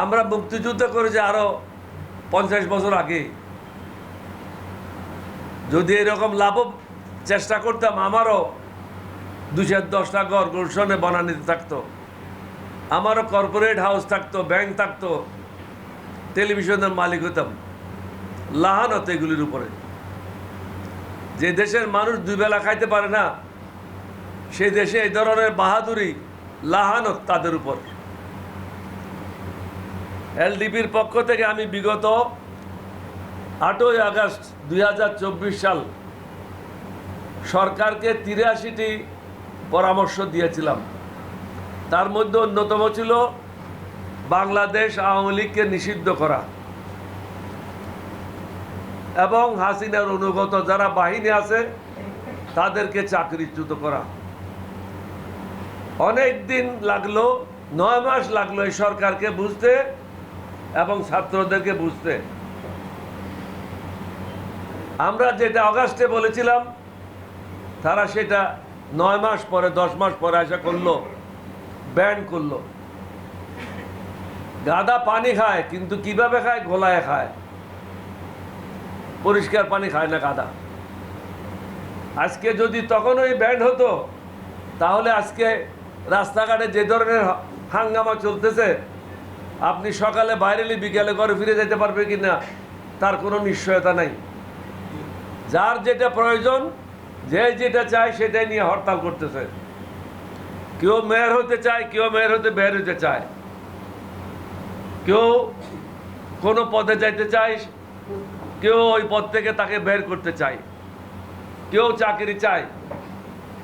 আমরা মুক্তিযুদ্ধ করেছি আরো 50 বছর আগে। যদি এরকম লাভ চেষ্টা করতাম, আমারও 210টা ঘর গুলশনে বনানীতে থাকতো, আমারও কর্পোরেট হাউস থাকতো, ব্যাংক থাকতো, টেলিভিশনের মালিক হতাম। লাহানত এগুলির উপরে। যে দেশের মানুষ দুই বেলা খাইতে পারে না, সেই দেশে এই ধরনের বাহাদুরি, লাহানত তাদের উপর। এলডিপির পক্ষ থেকে আমি বিগত 8ই আগস্ট 2024 সাল সরকারকে 83টি পরামর্শ দিয়েছিলাম। তার মধ্যে অন্যতম ছিল বাংলাদেশ আওয়ামী লীগকে নিষিদ্ধ করা এবং হাসিনার অনুগত যারা বাহিনী আছে তাদেরকে চাকরিচ্যুত করা। অনেক দিন লাগলো, 9 মাস লাগলো এই সরকারকে বুঝতে এবং ছাত্রদেরকে বুঝতে। আমরা যেটা অগাস্টে বলেছিলাম, তারা সেটা 9 মাস পরে, 10 মাস পরে আশা করলো, ব্যান করলো। গাধা পানি খায়, কিন্তু কিভাবে খায়? গোলায় খায়, পরিষ্কার পানি খায় না গাধা। আজকে যদি তখন ওই ব্যান্ড হতো, তাহলে আজকে রাস্তাঘাটে যে ধরনের হাঙ্গামা চলতেছে, আপনি সকালে বাইরেলি বিকেলে ঘরে ফিরে যেতে পারবে কিনা তার কোনো নিশ্চয়তা নাই। যার যেটা প্রয়োজন, যে যেটা চায় সেটাই নিয়ে হরতাল করতেছে। কেউ মেয়র হতে চায়, কেউ মেয়র হতে বের হতে চায়, কেউ কোনো পদে যাইতে চায়, কেউ ওই পদ থেকে তাকে বের করতে চায়, কেউ চাকরি চায়,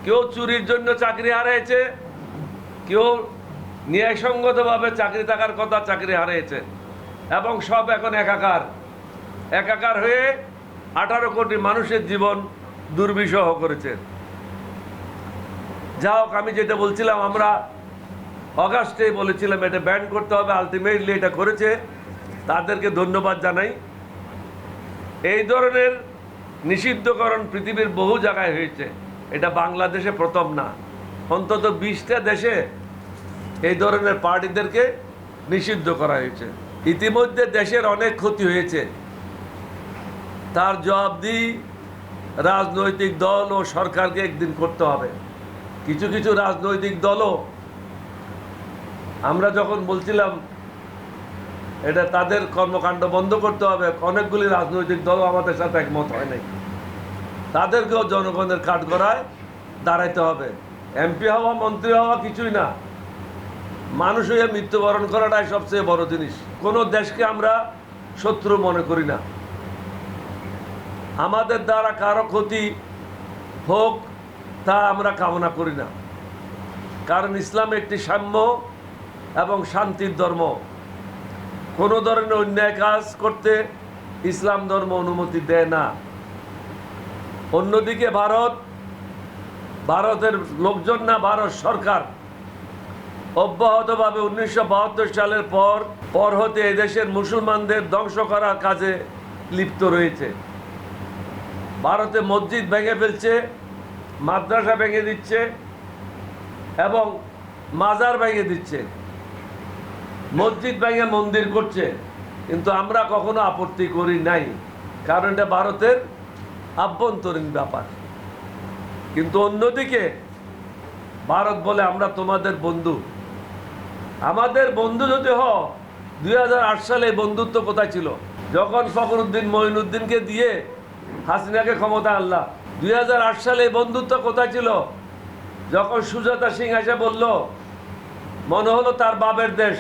কেউ চুরির জন্য চাকরি হারিয়েছে, কেউ ন্যায়সঙ্গতভাবে চাকরি থাকার কথা চাকরি হারিয়েছে, এবং সব এখন একাকার হয়ে 18 কোটি মানুষের জীবন দুর্বিষহ করেছে। যা হোক, আমি যেটা বলছিলাম, আমরা অগাস্টেই বলেছিলাম এটা ব্যান করতে হবে, আলটিমেটলি এটা করেছে, তাদেরকে ধন্যবাদ জানাই। এই ধরনের নিষিদ্ধকরণ পৃথিবীর বহু জায়গায় হয়েছে, এটা বাংলাদেশে প্রথম না। অন্তত 20টা দেশে এই ধরনের পার্টিদেরকে নিষিদ্ধ করা হয়েছে। ইতিমধ্যে দেশের অনেক ক্ষতি হয়েছে, তার জবাবদিহি রাজনৈতিক দল ও সরকারকে একদিন করতে হবে। কিছু কিছু রাজনৈতিক দলও, আমরা যখন বলছিলাম এটা তাদের কর্মকাণ্ড বন্ধ করতে হবে, অনেকগুলি রাজনৈতিক দলও আমাদের সাথে একমত হয় নাই। তাদেরকেও জনগণের কাঠগড়ায় দাঁড়াইতে হবে। এমপি হওয়া, মন্ত্রী হওয়া কিছুই না, মানুষ হয়ে মৃত্যুবরণ করাটাই সবচেয়ে বড় জিনিস। কোনো দেশকে আমরা শত্রু মনে করি না। আমাদের দ্বারা কারো ক্ষতি হোক তা আমরা কামনা করি না, কারণ ইসলাম একটি সাম্য এবং শান্তির ধর্ম। কোনো ধরনের অন্যায় কাজ করতে ইসলাম ধর্ম অনুমতি দেয় না। অন্যদিকে ভারতের লোকজন না, ভারত সরকার অব্যাহতভাবে 1972 সালের পর হতে এদেশের মুসলমানদের ধ্বংস করার কাজে লিপ্ত রয়েছে। ভারতে মসজিদ ভেঙে ফেলছে, মাদ্রাসা ভেঙে দিচ্ছে এবং মাজার ভেঙে দিচ্ছে, মসজিদ ভেঙে মন্দির করছে, কিন্তু আমরা কখনো আপত্তি করি নাই, কারণ এটা ভারতের আভ্যন্তরীণ ব্যাপার। কিন্তু অন্যদিকে ভারত বলে আমরা তোমাদের বন্ধু। আমাদের বন্ধু যদি 2008 সালে বন্ধুত্ব কোথায় ছিল? যখন ফখরুদ্দিন মঈনুদ্দিনকে দিয়ে হাসিনাকে ক্ষমতা আনলা। 2008 সালে বন্ধুত্ব কোথায় ছিল? যখন সুজাতা সিং এসে বলল, মনে হলো তার বাপের দেশ,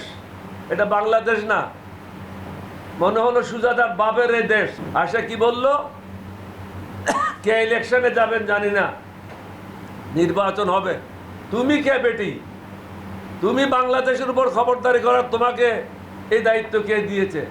এটা বাংলাদেশ না, মনে হলো সুজাতার বাপের এই দেশ। আসে কি বলল? কে ইলেকশনে যাবেন জানি না, নির্বাচন হবে, তুমি কে বেটি? তুমি বাংলাদেশের উপর খবরদারি করার তোমাকে এই দায়িত্ব কে দিয়েছে?